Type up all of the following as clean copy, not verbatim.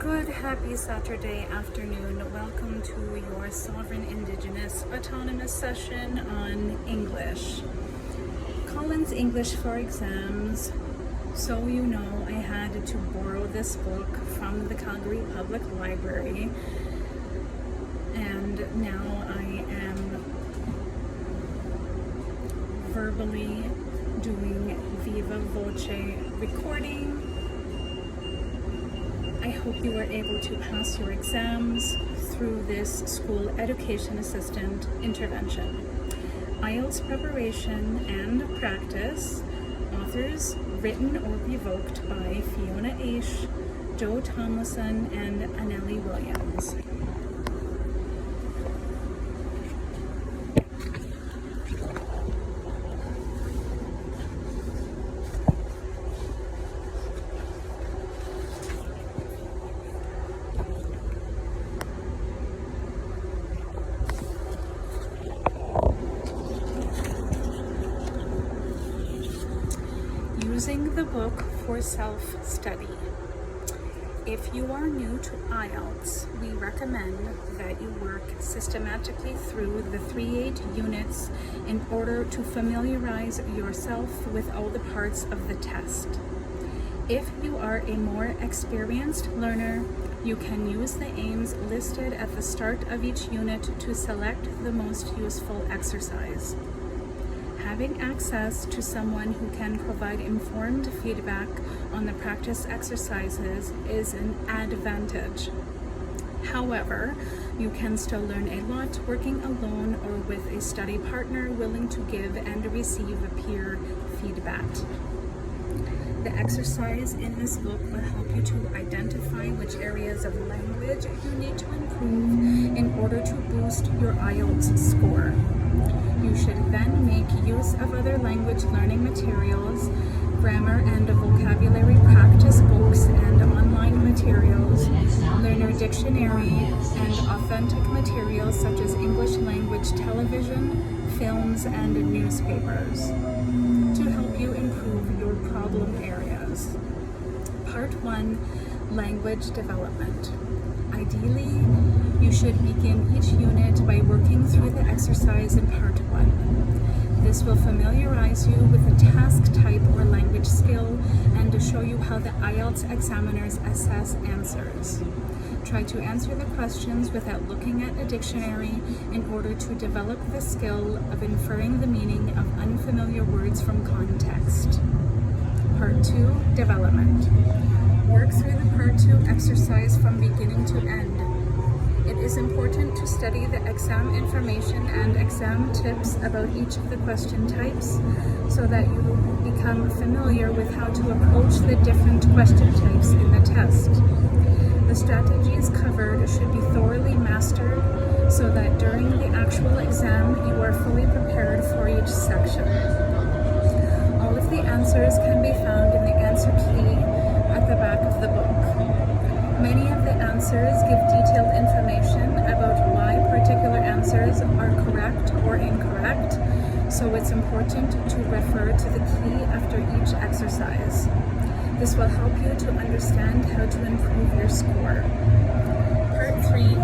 Good, happy Saturday afternoon. Welcome to your Sovereign Indigenous Autonomous session on English. Collins English for exams. So you know, I had to borrow this book from the Calgary Public Library, and now I am verbally doing Viva Voce recording. I hope you were able to pass your exams through this school education assistant intervention. IELTS preparation and practice. Authors written or revoked by Fiona Aish, Joe Tomlinson, and Anneli Williams. Using the book for self-study. If you are new to IELTS, we recommend that you work systematically through the 3-8 units in order to familiarize yourself with all the parts of the test. If you are a more experienced learner, you can use the aims listed at the start of each unit to select the most useful exercise. Having access to someone who can provide informed feedback on the practice exercises is an advantage. However, you can still learn a lot working alone or with a study partner willing to give and receive peer feedback. The exercise in this book will help you to identify which areas of language you need to improve in order to boost your IELTS score. You should then make use of other language learning materials, grammar and vocabulary practice books and online materials, learner dictionary, and authentic materials such as English language television, films, and newspapers to help you improve your problem areas. Part 1, Language Development. Ideally, you should begin each unit by working through the exercise in Part 1. This will familiarize you with the task type or language skill and to show you how the IELTS examiners assess answers. Try to answer the questions without looking at a dictionary in order to develop the skill of inferring the meaning of unfamiliar words from context. Part 2, Development. Work through the Part 2 exercise from beginning to end. It is important to study the exam information and exam tips about each of the question types so that you become familiar with how to approach the different question types in the test. The strategies covered should be thoroughly mastered so that during the actual exam you are fully prepared for each section. All of the answers can be found in the answer key at the back of the book. Many of the answers give detailed information about why particular answers are correct or incorrect, so it's important to refer to the key after each exercise. This will help you to understand how to improve your score. Part 3,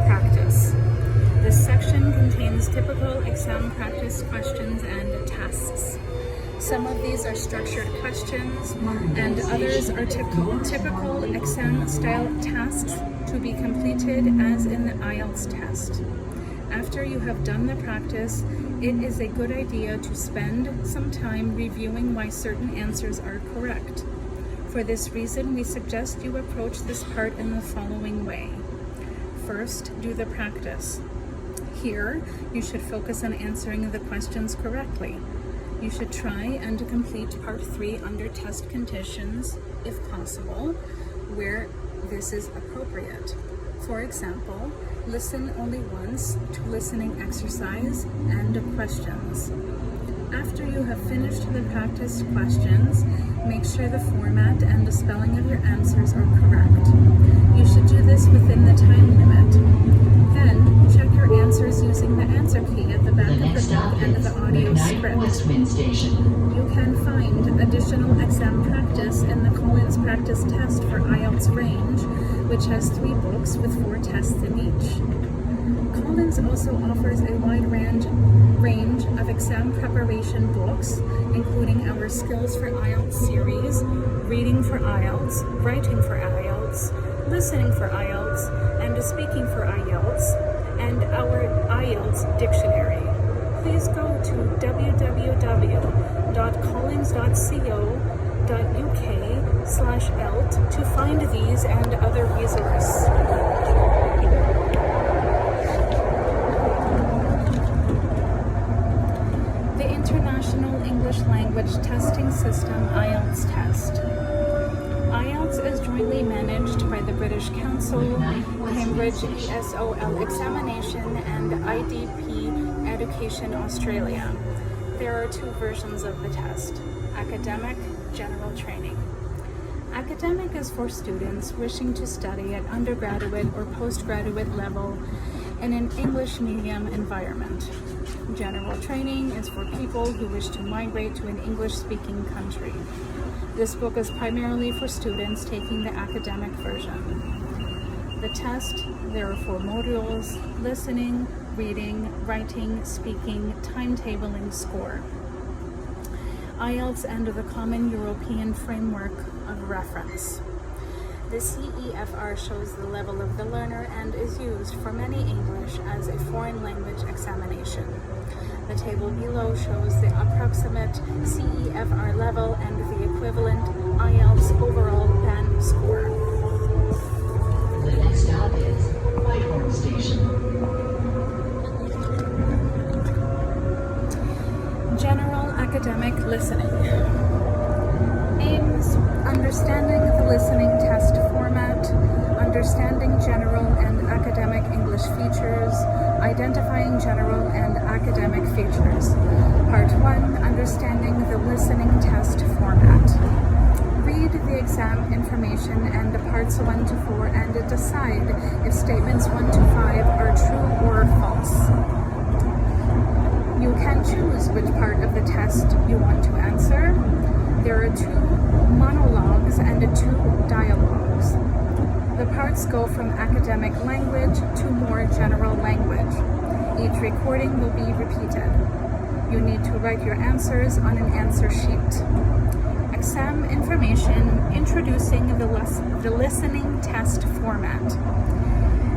Practice. This section contains typical exam practice questions and tasks. Some of these are structured questions, and others are typical exam-style tasks to be completed as in the IELTS test. After you have done the practice, it is a good idea to spend some time reviewing why certain answers are correct. For this reason, we suggest you approach this part in the following way. First, do the practice. Here, you should focus on answering the questions correctly. You should try and complete Part 3 under test conditions, if possible, where this is appropriate. For example, listen only once to listening exercise and questions. After you have finished the practice questions, make sure the format and the spelling of your answers are correct. You should do this within the time limit. Then, check your answers using the answer key at the back of the book and the audio script. You can find additional exam practice in the Collins practice test for IELTS range which has 3 books with 4 tests in each. Collins also offers a wide range of exam preparation books, including our Skills for IELTS series, Reading for IELTS, Writing for IELTS, Listening for IELTS, and Speaking for IELTS, and our IELTS dictionary. Please go to www.collins.co.uk/ELT to find these and other resources. The International English Language Testing System IELTS test. IELTS is jointly managed by the British Council, Cambridge ESOL Examination, and IDP Education Australia. There are 2 versions of the test: academic, general training. Academic is for students wishing to study at undergraduate or postgraduate level in an English medium environment. General training is for people who wish to migrate to an English-speaking country. This book is primarily for students taking the academic version. The test, there are 4 modules: listening, reading, writing, speaking, timetabling, score. IELTS and the Common European Framework of Reference. The CEFR shows the level of the learner and is used for many English as a foreign language examination. The table below shows the approximate CEFR level and the equivalent IELTS overall band score. The next stop is Whitehorn Station. General academic listening. Aims: understanding the listening test format, understanding general and academic English features, identifying general and academic features. Part 1, understanding the listening test format. Read the exam information and the parts 1 to 4 and decide if statements 1 to 5 are true or false. You can choose which part of the test you want to answer. There are 2 monologues and 2 dialogues. The parts go from academic language to more general language. Each recording will be repeated. You need to write your answers on an answer sheet. Exam information: introducing the listening test format.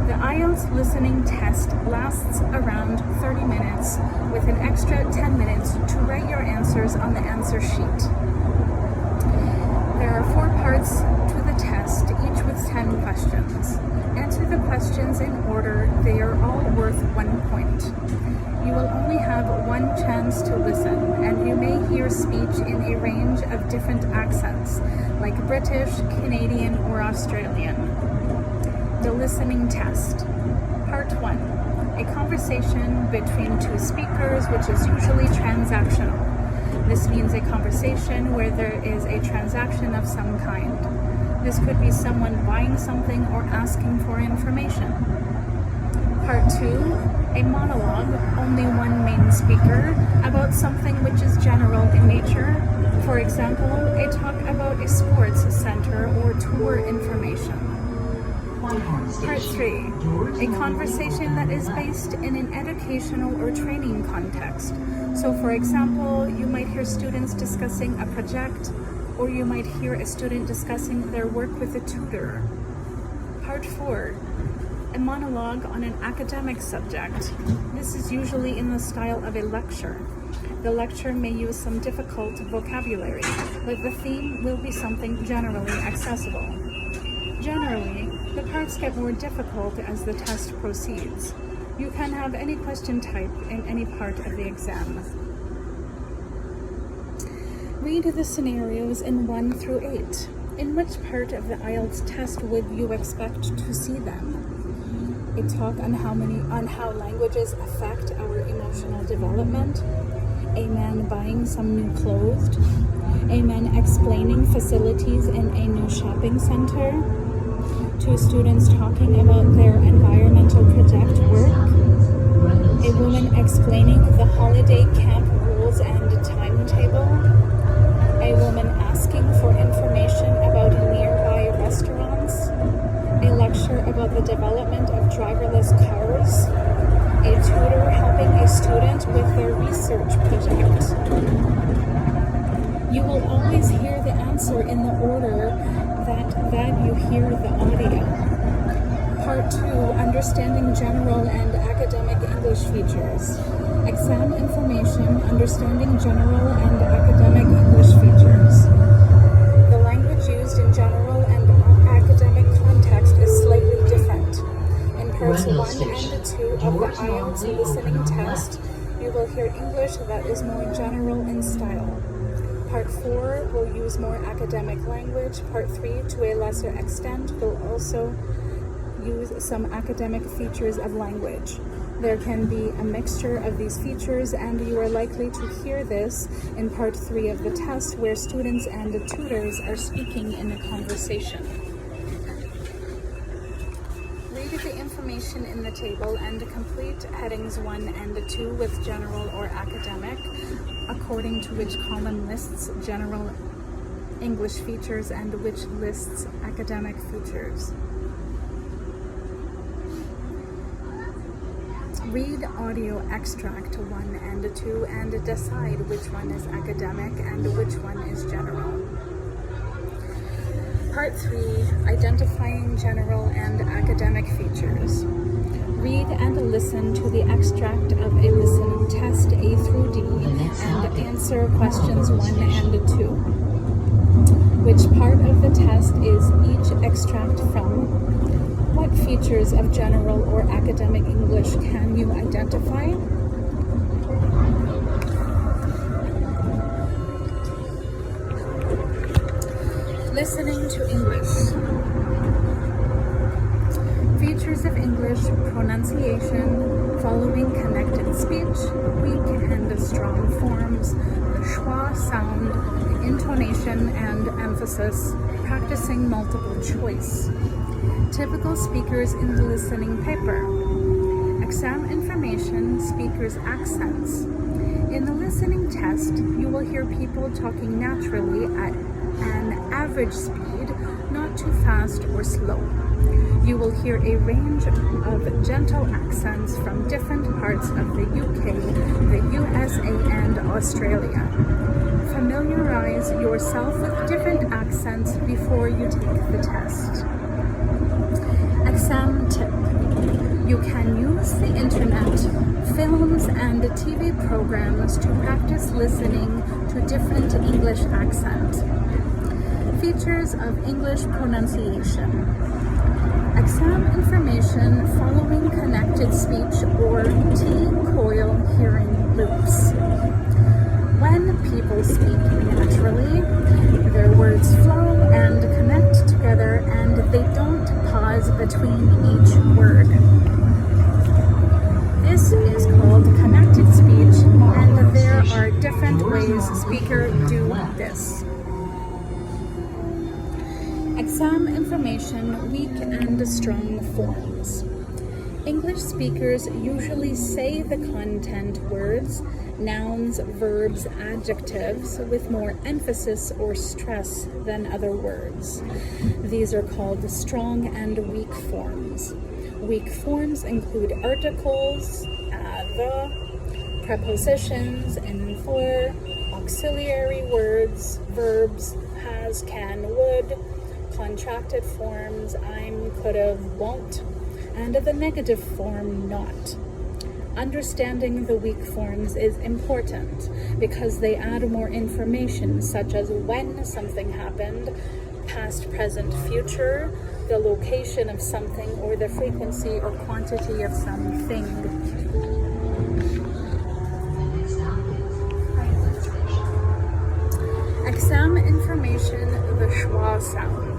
The IELTS listening test lasts around 30 minutes with an extra 10 minutes to write your answers on the answer sheet. There are 4 parts to the test, each with 10 questions. Answer the questions in order. They are all worth 1 point. You will only have 1 chance to listen, and you may hear speech in a range of different accents, like British, Canadian, or Australian. The listening test. Part 1. A conversation between 2 speakers, which is usually transactional. This means a conversation where there is a transaction of some kind. This could be someone buying something or asking for information. Part 2. A monologue, only one main speaker, about something which is general in nature. For example, a talk about a sports center or tour information. Part 3. A conversation that is based in an educational or training context. So for example, you might hear students discussing a project, or you might hear a student discussing their work with a tutor. Part 4. A monologue on an academic subject. This is usually in the style of a lecture. The lecture may use some difficult vocabulary, but the theme will be something generally accessible. Generally, the parts get more difficult as the test proceeds. You can have any question type in any part of the exam. Read the scenarios in 1 through 8. In which part of the IELTS test would you expect to see them? A talk on how languages affect our emotional development. A man buying some new clothes. A man explaining facilities in a new shopping center. 2 students talking about their environmental project work. A woman explaining the holiday camp rules and timetable. A woman asking for information about nearby restaurants. A about the development of driverless cars, a tutor helping a student with their research project. You will always hear the answer in the order that you hear the audio. Part 2, Understanding General and Academic English Features. Exam information, understanding general and academic English features. The language used in general and academic context is slightly different. In parts 1 and 2 of the IELTS listening test, you will hear English that is more general in style. Part 4 will use more academic language. Part 3, to a lesser extent, will also use some academic features of language. There can be a mixture of these features, and you are likely to hear this in Part 3 of the test, where students and the tutors are speaking in a conversation. Read the information in the table and complete headings 1 and 2 with general or academic, according to which column lists general English features and which lists academic features. Read audio extract 1 and 2 and decide which one is academic and which one is general. Part 3, Identifying General and Academic Features. Read and listen to the extract of a listening test A through D and answer questions 1 and 2. Which part of the test is each extract from? What features of general or academic English can you identify? Listening to English. Features of English: pronunciation, following connected speech, weak and strong forms, the schwa sound, intonation and emphasis, practicing multiple choice. Typical speakers in the listening paper. Exam information, speakers' accents. In the listening test, you will hear people talking naturally at an average speed, not too fast or slow. You will hear a range of gentle accents from different parts of the UK, the USA, and Australia. Familiarize yourself with different accents before you take the test. Exam tip. You can use the internet, films, and TV programs to practice listening to different English accents. Features of English pronunciation. Exam information following connected speech or T-coil hearing loops. When people speak naturally, their words flow and connect together, and they don't pause between each word. This is called connected speech, and there are different ways speakers do this. Exam information, weak and strong forms. English speakers usually say the content words, nouns, verbs, adjectives with more emphasis or stress than other words. These are called strong and weak forms. Weak forms include articles, the, prepositions, and for, auxiliary words, verbs, has, can, would, contracted forms, I'm, could've, won't, and the negative form not. Understanding the weak forms is important because they add more information, such as when something happened, past, present, future, the location of something, or the frequency or quantity of something. Exam information, the schwa sound.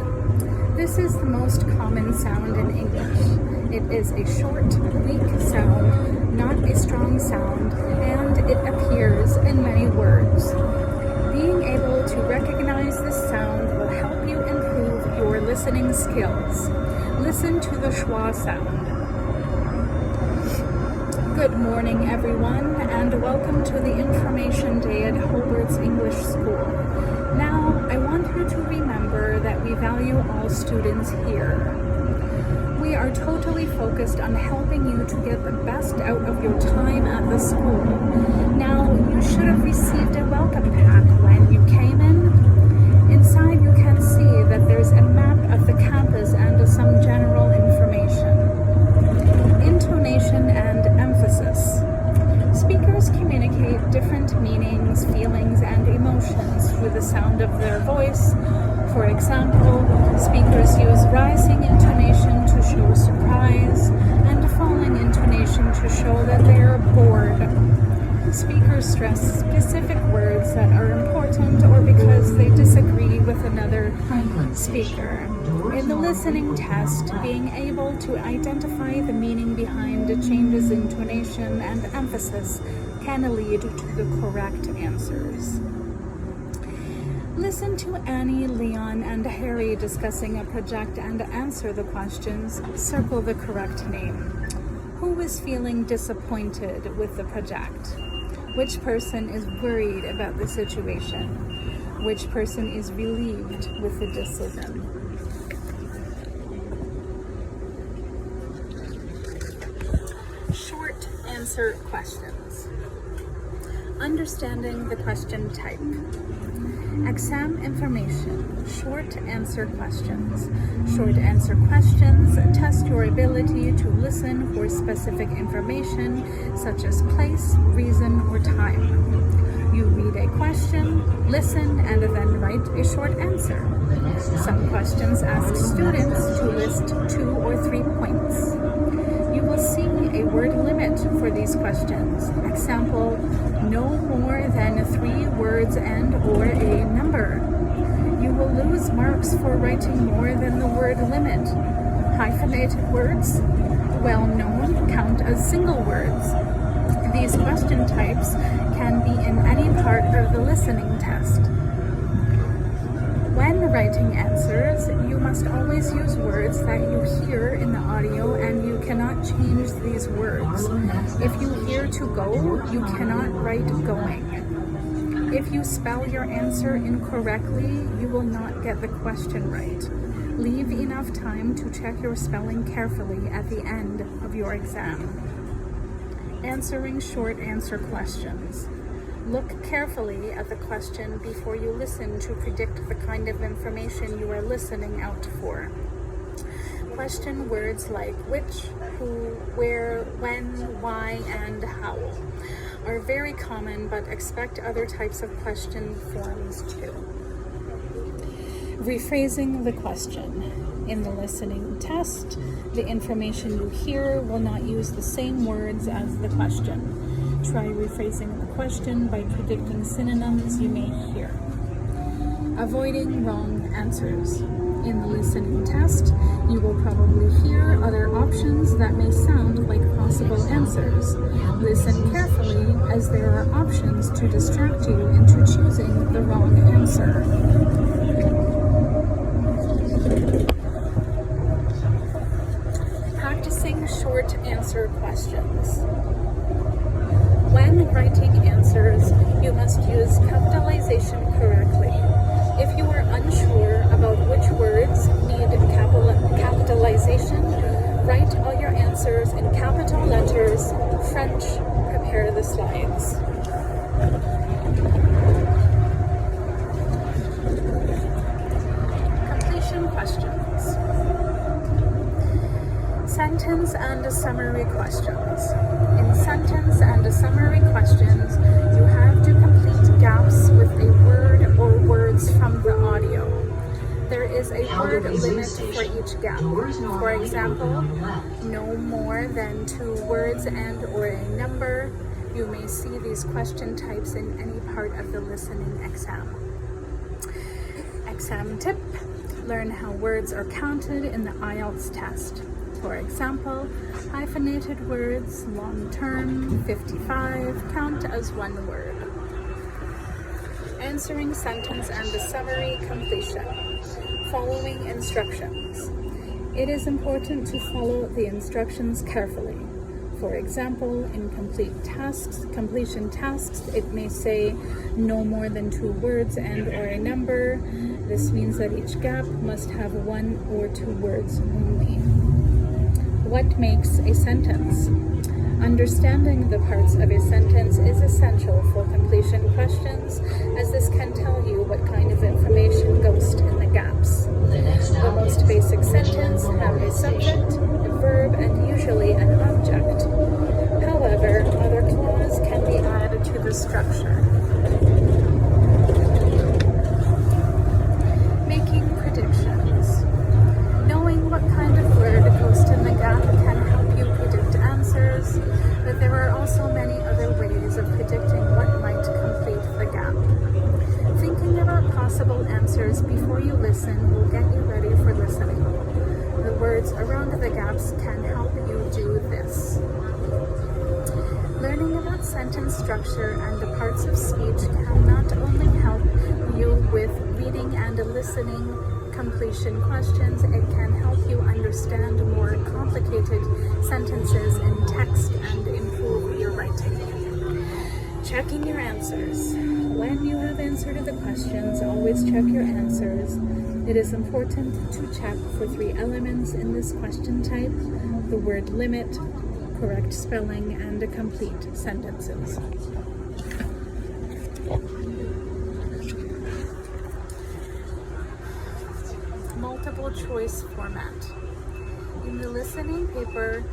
This is the most common sound in English. It is a short, weak sound, not a strong sound, and it appears in many words. Being able to recognize this sound will help you improve your listening skills. Listen to the schwa sound. Good morning, everyone, and welcome to the Information Day at Hobart's English School. Now, I want you to remember that we value all students here. We We are totally focused on helping you to get the best out of your time at the school. Now, you should have received a welcome pack when you came in. Inside, you can see that there's a map of the campus and some general information. Intonation and emphasis. Speakers communicate different meanings, feelings, and emotions through the sound of their voice. For example, speakers use rising intonation to show surprise and falling intonation to show that they are bored. Speakers stress specific words that are important or because they disagree with another speaker. In the listening test, being able to identify the meaning behind the changes in intonation and emphasis can lead to the correct answers. Listen to Annie, Leon, and Harry discussing a project and answer the questions. Circle the correct name. Who is feeling disappointed with the project? Which person is worried about the situation? Which person is relieved with the decision? Short answer questions. Understanding the question type. Exam information. Short answer questions. Short answer questions test your ability to listen for specific information such as place, reason, or time. You read a question, listen, and then write a short answer. Some questions ask students to list 2 or 3 points. You will see a word limit for these questions. Example, no more than 3 words and or a number. You will lose marks for writing more than the word limit. Hyphenated words, well known, count as single words. These question types can be in any part of the listening test. When writing answers, you must always use words that you hear in the audio and you cannot change these words. If you hear to go, you cannot write going. If you spell your answer incorrectly, you will not get the question right. Leave enough time to check your spelling carefully at the end of your exam. Answering short answer questions. Look carefully at the question before you listen to predict the kind of information you are listening out for. Question words like which, who, where, when, why, and how are very common, but expect other types of question forms too. Rephrasing the question. In the listening test, the information you hear will not use the same words as the question. Try rephrasing the question by predicting synonyms you may hear. Avoiding wrong answers. In the listening test, you will probably hear other options that may sound like possible answers. Listen carefully as there are options to distract you into choosing the wrong answer. Practicing short answer questions. When writing answers, you must use capitalization correctly. If you are unsure about which words need capitalization, write all your answers in capital letters. French, prepare the slides. Completion questions. Sentence and summary questions. In sentence and summary questions, you have to complete gaps with a word or words from the audio. There is a word limit for each gap. For example, no more than 2 words and or a number. You may see these question types in any part of the listening exam. Exam tip: learn how words are counted in the IELTS test. For example, hyphenated words, long term, 55, count as 1 word. Answering sentence and the summary completion. Following instructions. It is important to follow the instructions carefully. For example, in completion tasks, it may say no more than 2 words and or a number. This means that each gap must have 1 or 2 words only. What makes a sentence? Understanding the parts of a sentence is essential for completion questions, as this can tell you what kind of information goes in the gaps. The most basic sentence have a subject, a verb, and usually an object. However, other clause can be added to the structure. Making predictions. Knowing what kind of word goes in the gap can help you predict answers, but there are also many other ways of predicting what might complete the gap. Thinking about possible answers before you listen will get you ready for listening. The words around the gaps can help you do this. Learning about sentence structure and the parts of speech can not only help you with reading and listening completion questions, it can help you understand more complicated sentences in text and improve your writing. Checking your answers. When you have answered the questions, always check your answers. It is important to check for 3 elements in this question type: the word limit, correct spelling, and complete sentences. Multiple choice format. In the listening paper,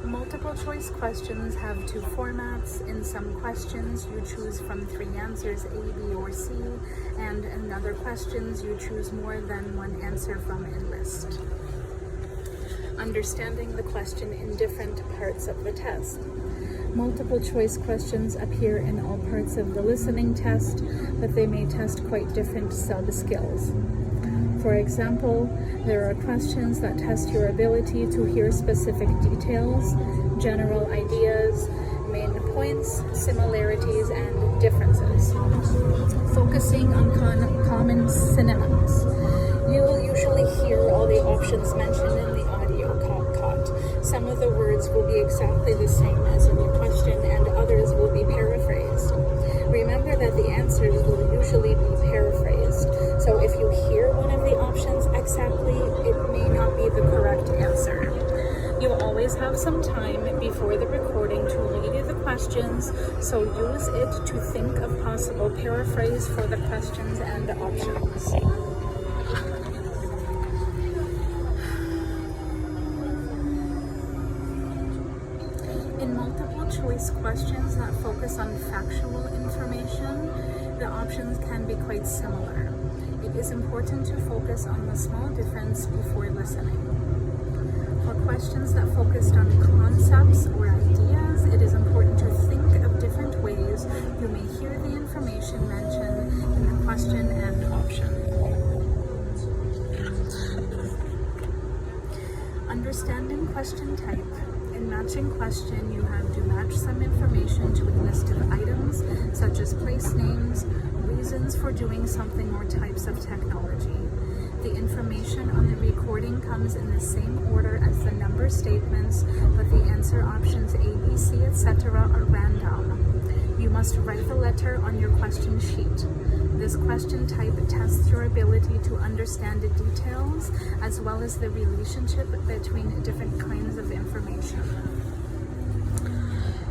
multiple choice questions have 2 formats. In some questions, you choose from 3 answers, A, B, or C, and in other questions, you choose more than 1 answer from a list. Understanding the question in different parts of the test. Multiple choice questions appear in all parts of the listening test, but they may test quite different sub-skills. For example, there are questions that test your ability to hear specific details, general ideas, main points, similarities, and differences. Focusing on common synonyms. You will usually hear all the options mentioned in the audio caught. Some of the words will be exactly the same as in the question, and others will be paraphrased. Remember that the answers will usually be paraphrased, so if you hear one of the options exactly, it may not be the correct answer. You always have some time before the recording to read the questions, so use it to think of possible paraphrase for the questions and options. In multiple choice questions that focus on factual information, the options can be quite similar. It is important to focus on the small difference before listening. For questions that focused on concepts or ideas, it is important to think of different ways you may hear the information mentioned in the question and option. Understanding question type. In matching question, you have to match some information to a list of items, such as place names, reasons for doing something, or types of technology. The information on the recording comes in the same order as the number statements, but the answer options A, B, C, etc. are random. You must write the letter on your question sheet. This question type tests your ability to understand the details as well as the relationship between different kinds of information.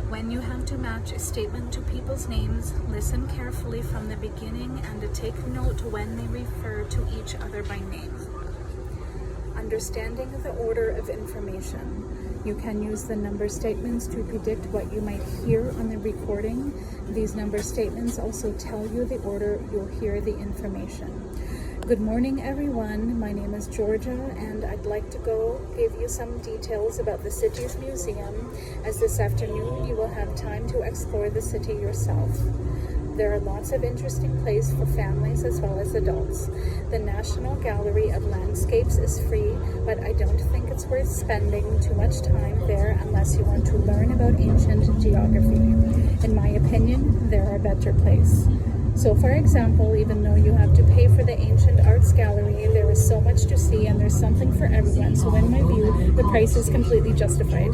When you have to match a statement to people's names, listen carefully from the beginning and take note when they refer to each other by name. Understanding the order of information. You can use the number statements to predict what you might hear on the recording. These number statements also tell you the order you'll hear the information. Good morning, everyone. My name is Georgia, and I'd like to give you some details about the city's museum, as this afternoon you will have time to explore the city yourself. There are lots of interesting places for families as well as adults. The National Gallery of Landscapes is free, but I don't think it's worth spending too much time there unless you want to learn about ancient geography. In my opinion, there are better places. So for example, even though you have to pay for the Ancient Arts Gallery, there is so much to see and there's something for everyone. So in my view, the price is completely justified.